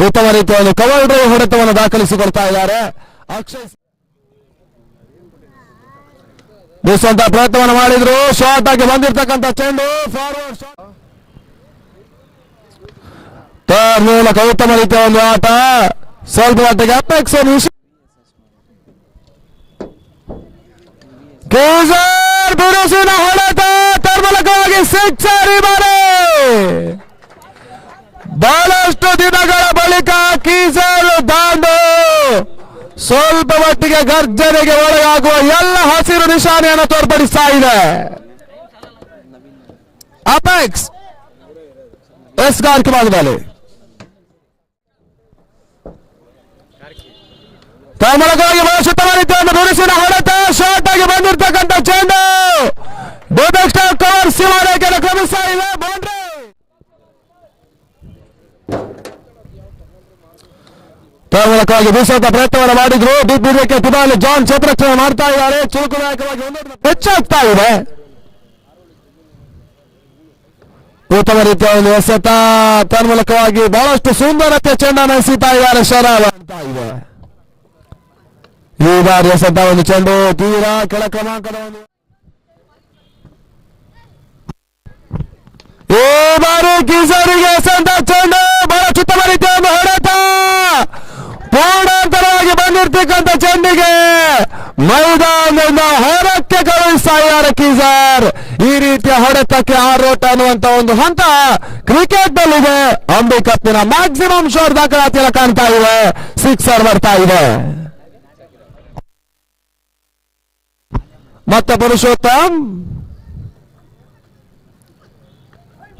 ಉತ್ತಮ ರೀತಿಯ ಒಂದು ಕವರ್ ಡ್ರೈವ್ ಹೊಡೆತವನ್ನು ದಾಖಲಿಸಿಕೊಳ್ತಾ ಇದ್ದಾರೆ. ಅಕ್ಷಯ್ ಬೀಸುವಂತ ಪ್ರಯತ್ನವನ್ನು ಮಾಡಿದ್ರು. ಶಾರ್ಟ್ ಆಗಿ ಬಂದಿರತಕ್ಕಂಥ ಚೆಂಡು ಫಾರ್ವರ್ಡ್ ಶಾಟ್ ಮೂಲಕ ಉತ್ತಮ ರೀತಿಯ ಒಂದು ಆಟ. ಸ್ವಲ್ಪ ಮಟ್ಟಿಗೆ ಅಪೆಕ್ಸ್ ಬಿರುಸಿನ ಹೊಡೆತ ತನ್ಮೂಲಕವಾಗಿ ಸಿಕ್ಸರ್. ಬಹಳಷ್ಟು ದಿನಗಳ ಬಳಿಕ ಕೀಸರ್ ದಾಂಡು ಸ್ವಲ್ಪ ಮಟ್ಟಿಗೆ ಗರ್ಜನೆಗೆ ಒಳಗಾಗುವ ಎಲ್ಲ ಹಸಿರು ನಿಶಾನೆಯನ್ನು ತೋರ್ಪಡಿಸ್ತಾ ಇದೆ. ಅಪೆಕ್ಸ್ ಎಸ್ ಗಾರ್ಕಿ ಭಾಗದಲ್ಲಿ ತನ್ಮೂಲಕವಾಗಿ ಬಹಳಷ್ಟು ಉತ್ತಮ ರೀತಿಯ ಬಿರುಸಿನ ಹೊಡೆತ. ಶಾರ್ಟ್ ಆಗಿ ಬಂದಿರತಕ್ಕಂಥ ಚೆಂಡು ಕವರ್ ಸೀಮಾರೇಖೆಯನ್ನು ಕ್ರಮಿಸ್ತಾ ಇದೆ. ಬೌಂಡ್ರಿ ಮೂಲಕವಾಗಿ ಬೀಸುವಂತ ಪ್ರಯತ್ನವನ್ನು ಮಾಡಿದ್ರು. ಬಿಬಿಕೆ ತುದಾಲಿ ಜಾನ್ ಕ್ಷೇತ್ರರಕ್ಷಣೆ ಮಾಡ್ತಾ ಇದ್ದಾರೆ. ಚುರುಕುದಾಯಕವಾಗಿ ಹೆಚ್ಚಾಗ್ತಾ ಇದೆ. ಉತ್ತಮ ರೀತಿಯ ಒಂದು ಎಸೆತ ತನ್ಮೂಲಕವಾಗಿ ಬಹಳಷ್ಟು ಸುಂದರತೆ ಚೆಂಡನ್ನು ಎಸೀತಾ ಇದ್ದಾರೆ. ಶರಾವ ಅಂತ ಇದೆ ಈ ಬಾರಿ ಎಸೆತ ಒಂದು ಚೆಂಡು ತೀರಾ ಕೆಳ ಕ್ರಮಾಂಕದ ಒಂದು. ಈ ಬಾರಿ ಕೀಸರಿಗೆ ಎಸೆತ ಚೆಂಡು ಬಹಳ ಉತ್ತಮ ರೀತಿಯ ಒಂದು ಹೊಡೆತ. ಪೂರ್ಣಾಂತರವಾಗಿ ಬಂದಿರ್ತಕ್ಕಂಥ ಚೆಂಡಿಗೆ ಮೈದಾನದಿಂದ ಹೊರಕ್ಕೆ ಕಳುಹಿಸ್ತಾ ಇದ್ದಾರೆ ಕೀಸರ್. ಈ ರೀತಿಯ ಹೊಡೆತಕ್ಕೆ ಆರೋಟ ಅನ್ನುವಂತ ಒಂದು ಹಂತ ಕ್ರಿಕೆಟ್ ನಲ್ಲಿದೆ. ಅಂಬಿ ಕಪ್ಪಿನ ಮ್ಯಾಕ್ಸಿಮಮ್ ಶೋರ್ ದಾಖಲಾತಿಯಲ್ಲಿ ಕಾಣ್ತಾ ಇದೆ. ಸಿಕ್ಸರ್ ಬರ್ತಾ ಇದೆ. ಮತ್ತೆ ಪುರುಷೋತ್ತಮ್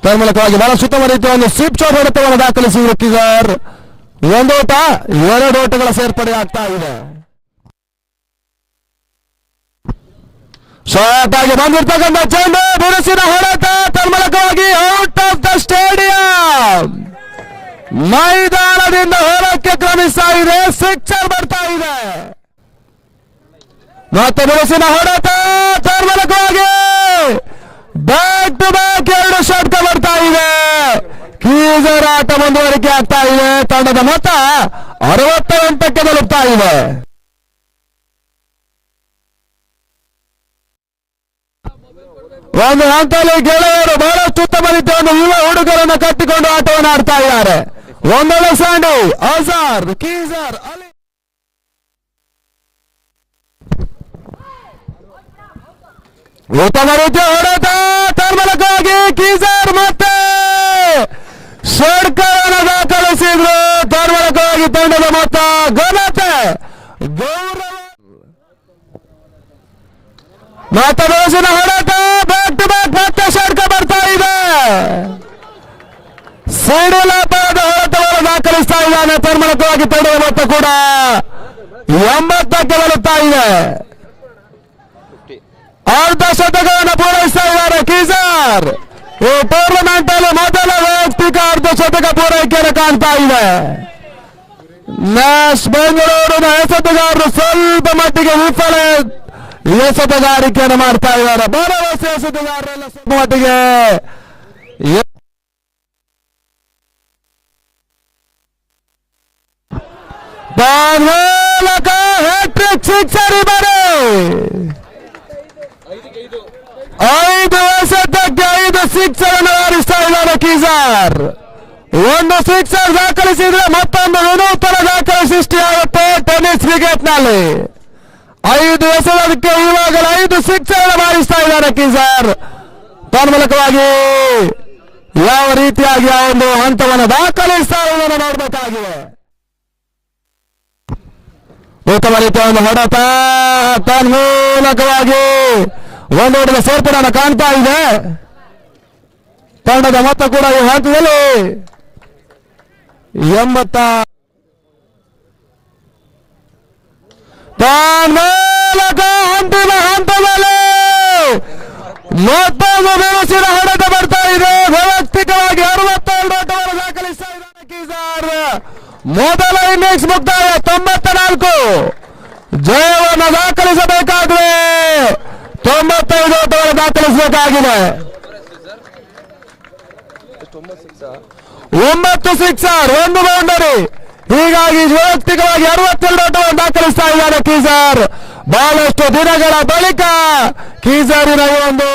ತನ್ಮೂಲಕವಾಗಿ ಬಹಳ ಉತ್ತಮ ರೀತಿಯ ಒಂದು ಸ್ವಿಪ್ ಶಾಟ್ ಹೊಡೆತವನ್ನು ದಾಖಲಿಸಿದ್ರು ಕೀಸರ್. ಒಂದು ಓಟ, ಎರಡು ಓಟಗಳ ಸೇರ್ಪಡೆ ಆಗ್ತಾ ಇದೆ. ಶಾರ್ಟ್ ಆಗಿ ಬಂದಿರ್ತಕ್ಕಂಥ ಚೆಂಡು ಬಿರುಸಿನ ಹೊಡೆತ ತನ್ಮೂಲಕವಾಗಿ ಔಟ್ ಆಫ್ ದ ಸ್ಟೇಡಿಯಂ. ಮೈದಾನದಿಂದ ಹೊರಕ್ಕೆ ಕ್ರಮಿಸ್ತಾ ಇದೆ. ಸಿಕ್ಸರ್ ಬರ್ತಾ ಇದೆ. ಮತ್ತೆ ಬಿರುಸಿನ ಹೊಡೆತ ತನ್ಮೂಲಕವಾಗಿ ಬ್ಯಾಕ್ ಟು ಬ್ಯಾಕ್ ಎರಡು ಶಾಟ್ ಬರ್ತಾ ಇದೆ. ಕೀಸರ್ ಆಟ ಮುಂದುವರಿಕೆ ಆಗ್ತಾ ಇದೆ. ತಂಡದ ಮೊತ್ತ 68ಕ್ಕೆ ತಲುಪ್ತಾ ಇದೆ. ಒಂದು ಹಂತದಲ್ಲಿ ಗೆಳೆಯರು ಬಹಳಷ್ಟು ಉತ್ತಮ ರೀತಿಯ ಒಂದು ಯುವ ಹುಡುಗರನ್ನು ಕಟ್ಟಿಕೊಂಡು ಆಟವನ್ನು ಆಡ್ತಾ ಇದ್ದಾರೆ. ಒಂದೊಳ್ಳೆ ಸ್ಯಾಂಡಿ ಅಜಾರ್ ಕೀಸರ್ ಅಲಿ ಉತ್ತಮ ರೀತಿಯ ಹೊಡೆತ ತನ್ಮೂಲಕವಾಗಿ ಕೀಸರ್ ಮತ್ತೆ ಷಡ್ಕವನ್ನು ದಾಖಲಿಸಿದ್ರು. ತನ್ಮೂಲಕವಾಗಿ ತಂಡದ ಮೊತ್ತ ಘನತೆ ಗೌರವ. ಮತ್ತೆ ಬಿರುಸಿನ ಹೊಡೆತ ಬ್ಯಾಕ್ ಟು ಬ್ಯಾಕ್ ಮತ್ತೆ ಷಡ್ಕ ಬರ್ತಾ ಇದೆ. ಸಿಡಿಲಾಟದ ಹೊಡೆತವನ್ನು ದಾಖಲಿಸ್ತಾ ಇದ್ದಾನೆ. ತನ್ಮೂಲಕವಾಗಿ ತಂಡದ ಮೊತ್ತ ಕೂಡ 80ಕ್ಕೆ ಬರುತ್ತಾ ಇದೆ. ಅರ್ಧ ಶತಕವನ್ನು ಪೂರೈಸ್ತಾ ಇದ್ದಾರೆ ಕೀಸರ್. ಈ ಟೂರ್ನಮೆಂಟ್ ಅಲ್ಲಿ ಮೊದಲ ವೈಯಕ್ತಿಕ ಅರ್ಧ ಶತಕ ಪೂರೈಕೆಯನ್ನು ಕಾಣ್ತಾ ಇದೆ. ಬೆಂಗಳೂರಿನ ಎಸೆತಗಾರರು ಸ್ವಲ್ಪ ಮಟ್ಟಿಗೆ ವಿಫಲ ಎಸೆತಗಾರಿಕೆಯನ್ನು ಮಾಡ್ತಾ ಇದ್ದಾರೆ. ಭರವಸೆ ಎಸೆತಗಾರರೆಲ್ಲ ಸ್ವಲ್ಪ ಮಟ್ಟಿಗೆ ಹ್ಯಾಟ್ರಿಕ್ ಸಿಕ್ಸರ್ ಇದ್ದಾರೆ. 5 ಎಸೆತಕ್ಕೆ 5 ಸಿಕ್ಸರ್ ಅನ್ನು ಹಾರಿಸ್ತಾ ಇದ್ದಾರೆ ಕೀಸರ್. ಒಂದು ಸಿಕ್ಸರ್ ದಾಖಲಿಸಿದ್ರೆ ಮತ್ತೊಂದು ವಿನೂತನ ದಾಖಲೆ ಸೃಷ್ಟಿಯಾಗುತ್ತೆ ಟೆನ್ನಿಸ್ ಕ್ರಿಕೆಟ್ ನಲ್ಲಿ. 5 ಎಸೆತಕ್ಕೆ ಇವಾಗಲೇ 5 ಸಿಕ್ಸರ್ ಹಾರಿಸ್ತಾ ಇದ್ದಾರೆ ಕೀಸರ್. ತನ್ಮೂಲಕವಾಗಿ ಯಾವ ರೀತಿಯಾಗಿ ಆ ಒಂದು ಹಂತವನ್ನು ದಾಖಲಿಸ್ತಾ ಇರುವುದನ್ನು ನೋಡಬೇಕಾಗಿದೆ. ಉತ್ತಮ ರೀತಿಯ ಒಂದು ಹೊಡೆತ ತನ್ಮೂಲಕವಾಗಿ ಒಂದು ಓಟದ ಸೇರ್ಪಡೆಯನ್ನು ಕಾಣ್ತಾ ಇದೆ. ತಂಡದ ಮೊತ್ತ ಕೂಡ ಈ ಹಂತದಲ್ಲಿ 80. ಅಂತಿಮ ಹಂತದಲ್ಲಿ ಮತ್ತೊಂದು ಬಿರುಸಿನ ಹೊಡೆತ ಬರ್ತಾ ಇದೆ. ವೈಯಕ್ತಿಕವಾಗಿ 62 ಓಟವನ್ನು ದಾಖಲಿಸ್ತಾ ಇದ್ದಾರೆ ಕೀಸರ್. ಮೊದಲ ಇನ್ನಿಂಗ್ಸ್ ಮುಕ್ತಾಯ 94. ಜಯವನ್ನು ದಾಖಲಿಸಬೇಕಾದ್ರೆ 95 ಓಟವನ್ನು ದಾಖಲಿಸಬೇಕಾಗಿದೆ. 9 ಸಿಕ್ಸರ್ 1 ಬೌಂಡರಿ. ಹೀಗಾಗಿ ವೈಯಕ್ತಿಕವಾಗಿ 62 ಓಟವನ್ನು ದಾಖಲಿಸ್ತಾ ಇದ್ದಾರೆ ಕೀಸರ್. ಬಹಳಷ್ಟು ದಿನಗಳ ಬಳಿಕ ಕೀಸರಿನ ಒಂದು